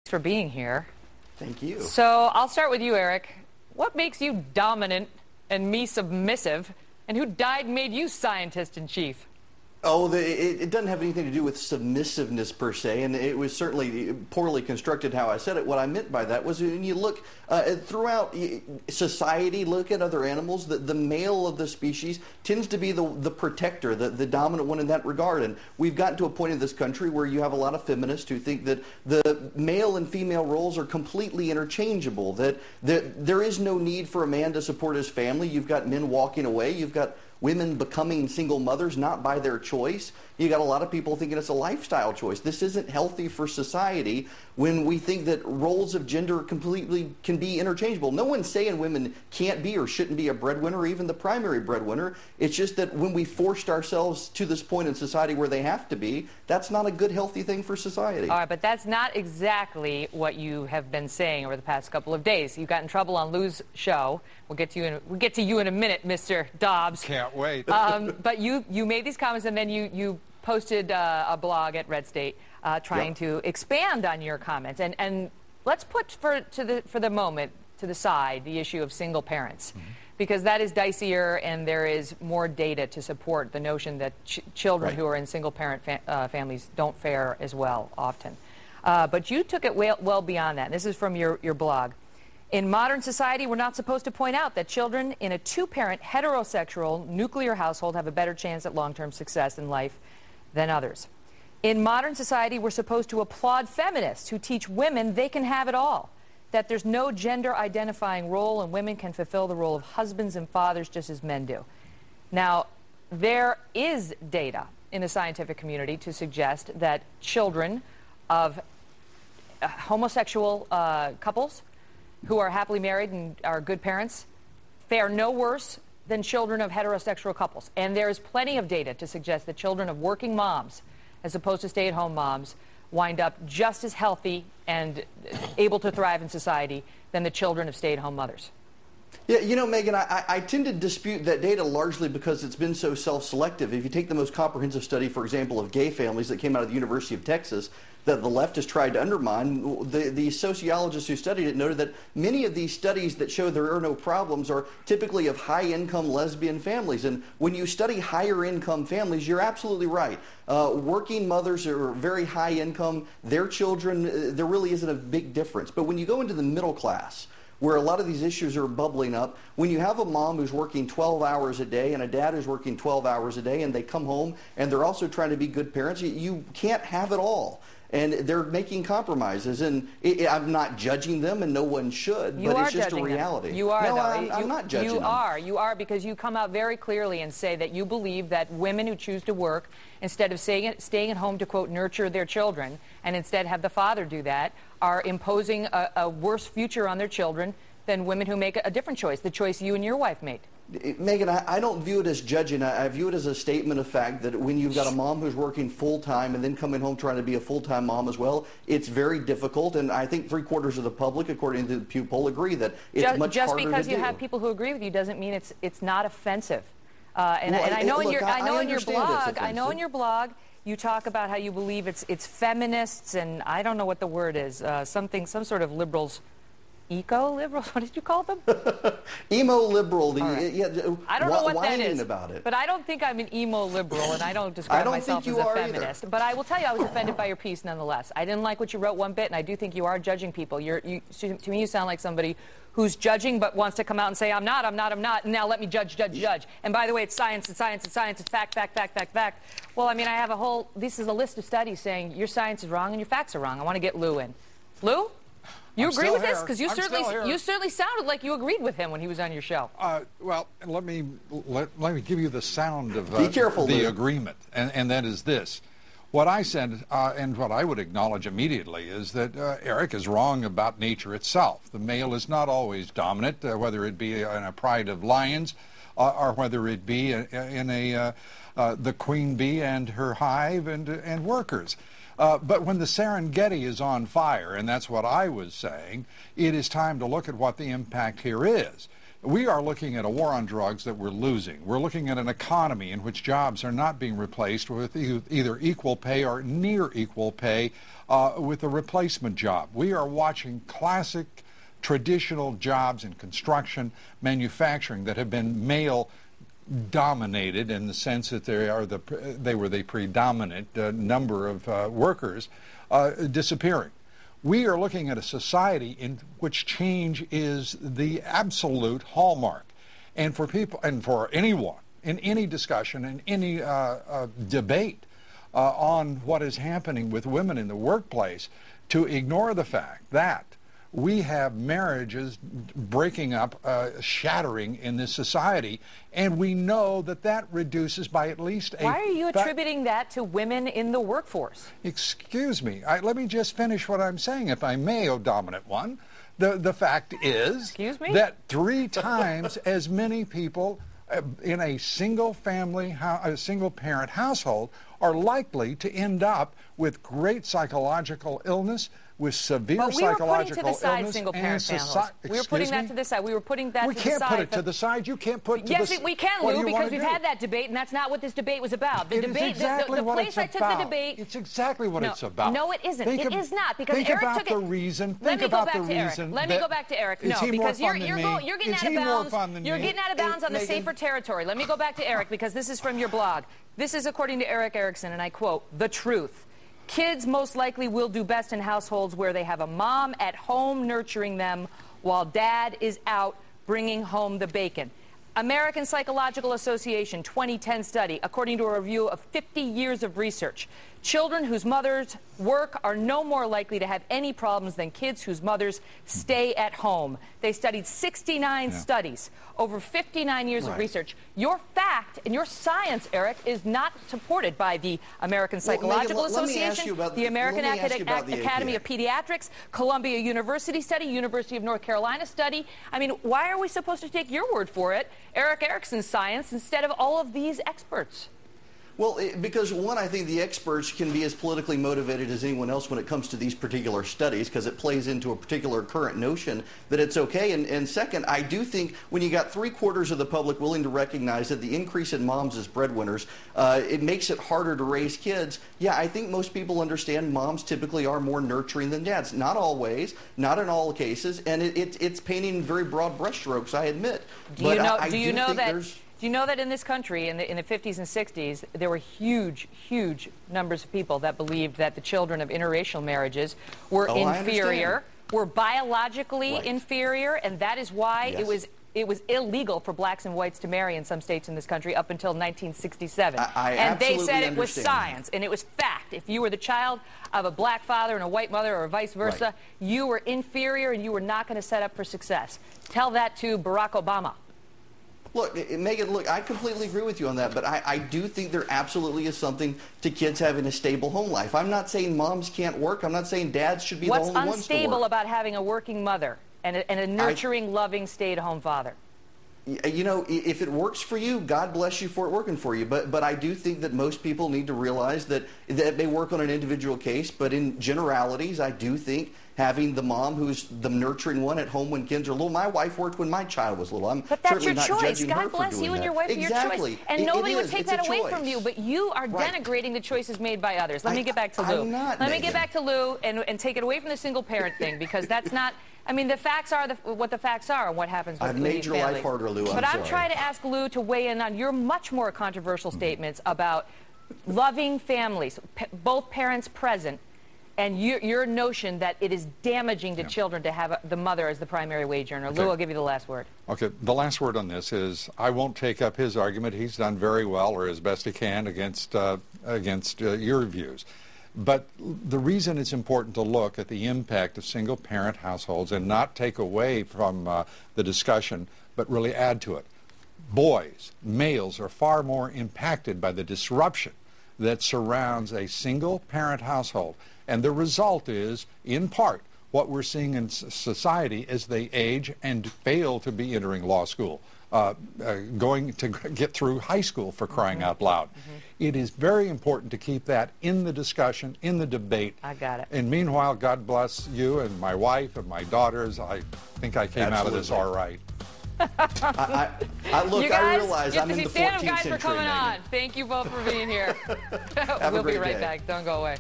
For being here. Thank you. So I'll start with you, Eric. What makes you dominant and me submissive? And who died and made you scientist-in-chief? Oh, it doesn't have anything to do with submissiveness per se, and it was certainly poorly constructed how I said it. What I meant by that was when you look throughout society, look at other animals, the male of the species tends to be the protector, the dominant one in that regard. And we've gotten to a point in this country where you have a lot of feminists who think that the male and female roles are completely interchangeable, that there is no need for a man to support his family. You've got men walking away. You've got women becoming single mothers, not by their choice. You got a lot of people thinking it's a lifestyle choice. This isn't healthy for society when we think that roles of gender completely can be interchangeable. No one's saying women can't be or shouldn't be a breadwinner or even the primary breadwinner. It's just that when we forced ourselves to this point in society where they have to be, that's not a good, healthy thing for society. All right, but that's not exactly what you have been saying over the past couple of days. You got in trouble on Lou's show. We'll get to you in a minute, Mr. Dobbs. Can't wait. But you made these comments, and then you posted a blog at Red State trying to expand on your comments. And let's put for the moment to the side the issue of single parents, because that is dicier, and there is more data to support the notion that children who are in single parent families don't fare as well often. But you took it well beyond that. And this is from your blog. In modern society, we're not supposed to point out that children in a two-parent heterosexual nuclear household have a better chance at long-term success in life than others. In modern society, we're supposed to applaud feminists who teach women they can have it all, that there's no gender-identifying role and women can fulfill the role of husbands and fathers just as men do. Now, there is data in the scientific community to suggest that children of homosexual couples who are happily married and are good parents fare no worse than children of heterosexual couples. And there is plenty of data to suggest that children of working moms, as opposed to stay-at-home moms, wind up just as healthy and able to thrive in society than the children of stay-at-home mothers. Yeah, you know, Megan, I tend to dispute that data largely because it's been so self-selective. If you take the most comprehensive study, for example, of gay families that came out of the University of Texas, that the left has tried to undermine, the sociologists who studied it noted that many of these studies that show there are no problems are typically of high-income lesbian families. And when you study higher-income families, you're absolutely right. Working mothers are very high-income. Their children, there really isn't a big difference. But when you go into the middle class, where a lot of these issues are bubbling up, when you have a mom who's working 12 hours a day and a dad who's working 12 hours a day and they come home and they're also trying to be good parents, you can't have it all. And they're making compromises, and I'm not judging them, and no one should, but it's just a reality. You are, no, though. I'm not judging them. You are, because you come out very clearly and say that you believe that women who choose to work, instead of staying at home to, quote, nurture their children, and instead have the father do that, are imposing a worse future on their children than women who make a different choice, the choice you and your wife made. Megan, I don't view it as judging. I view it as a statement of fact that when you've got a mom who's working full-time and then coming home trying to be a full-time mom as well, it's very difficult. And I think 3/4 of the public, according to the Pew poll, agree that it's much harder to do. Just because you have people who agree with you doesn't mean it's not offensive. And I know in your blog you talk about how you believe it's feminists, and I don't know what the word is, some sort of liberals. Eco-liberals? What did you call them? Emo-liberal. Right. Yeah, I don't know what that is. About it. But I don't think I'm an emo-liberal, and I don't describe myself as a feminist. Either. But I will tell you, I was offended by your piece nonetheless. I didn't like what you wrote one bit, and I do think you are judging people. To me, you sound like somebody who's judging but wants to come out and say, I'm not, and now let me judge. And by the way, it's science, it's fact. Well, I mean, I have this is a list of studies saying your science is wrong and your facts are wrong. I want to get Lou in. Lou? You agree with this? Because you certainly sounded like you agreed with him when he was on your show. Well, let me give you the sound of Be careful, the Lou. agreement, and that is this. What I said, and what I would acknowledge immediately, is that Eric is wrong about nature itself. The male is not always dominant, whether it be in a pride of lions, or whether it be in the queen bee and her hive and workers. But when the Serengeti is on fire, and that's what I was saying, it is time to look at what the impact here is. We are looking at a war on drugs that we're losing. We're looking at an economy in which jobs are not being replaced with either equal pay or near equal pay with a replacement job. We are watching classic traditional jobs in construction, manufacturing that have been male dominated in the sense that they were the predominant number of workers disappearing. We are looking at a society in which change is the absolute hallmark. And for people, and for anyone, in any discussion, in any debate on what is happening with women in the workplace, to ignore the fact that we have marriages breaking up, shattering in this society, and we know that that reduces by at least a... Why are you attributing that to women in the workforce? Excuse me. Let me just finish what I'm saying, if I may, O dominant one. The fact is that 3 times as many people in a single-family, a single-parent household are likely to end up with great psychological illness, with severe psychological illness. But we were putting to the side single-parent families. We were putting that to the side. We were putting that to the side. We can't put it to the side. You can't put it to the side. Yes, we can, Lou, because we've had that debate, and that's not what this debate was about. The debate, exactly the place I took the debate. It's exactly what it's about. No, it isn't. It is not, because Eric took it. Think about the reason. Let me go back to Eric. Let me go back to Eric. No, because you're getting out of bounds. You're getting out of bounds on the safer territory. Let me go back to Eric, because this is from your blog. This is according to Eric Erickson, and I quote, "The truth. Kids most likely will do best in households where they have a mom at home nurturing them while dad is out bringing home the bacon." American Psychological Association 2010 study, according to a review of 50 years of research. Children whose mothers work are no more likely to have any problems than kids whose mothers stay at home. They studied 69 studies over 59 years of research. Your fact and your science, Eric, is not supported by the American Psychological Association, the American Academy of Pediatrics, Columbia University study, University of North Carolina study. I mean, why are we supposed to take your word for it, Eric Erickson's science, instead of all of these experts? Well, because one, I think the experts can be as politically motivated as anyone else when it comes to these particular studies, because it plays into a particular current notion that it's okay. And second, I do think when you got 3/4 of the public willing to recognize that the increase in moms as breadwinners, it makes it harder to raise kids. Yeah, I think most people understand moms typically are more nurturing than dads. Not always, not in all cases, and it's painting very broad brushstrokes, I admit. Do you know that in this country, in the 50s and 60s, there were huge, huge numbers of people that believed that the children of interracial marriages were inferior, were biologically inferior, and that is why it was illegal for blacks and whites to marry in some states in this country up until 1967. And they said it was science and it was fact. If you were the child of a black father and a white mother or vice versa, you were inferior and you were not going to set up for success. Tell that to Barack Obama. Look, Megyn, look, I completely agree with you on that, but I do think there absolutely is something to kids having a stable home life. I'm not saying moms can't work. I'm not saying dads should be the only ones to work. What's unstable about having a working mother and a nurturing, loving, stay-at-home father? You know, if it works for you, God bless you for it working for you. But I do think that most people need to realize that they work on an individual case. But in generalities, I do think having the mom who's the nurturing one at home when kids are little. My wife worked when my child was little. But that's your choice. God bless you and your wife for your choice. And nobody would take that away from you. But you are denigrating the choices made by others. Let me get back to Lou. Let me get back to Lou and take it away from the single parent thing, because that's not. I mean, the facts are what the facts are and what happens with I've made your life harder, Lou. But I'm trying to ask Lou to weigh in on your much more controversial statements about loving families, both parents present, and your notion that it is damaging to children to have the mother as the primary wage earner. Lou, I'll give you the last word. Okay, the last word on this is I won't take up his argument. He's done very well, or as best he can, against your views. But the reason it's important to look at the impact of single-parent households and not take away from the discussion, but really add to it. Boys, males, are far more impacted by the disruption that surrounds a single-parent household. And the result is, in part, what we're seeing in society as they age and fail to be entering law school, going to get through high school, for crying out loud. It is very important to keep that in the discussion, in the debate. I got it. And meanwhile, God bless you and my wife and my daughters. I think I came out of this all right. Look, you guys, I realize I'm in the 14th stand up, guys, century, for coming Megyn. on. Thank you both for being here. Have a we'll be great right day. back. Don't go away.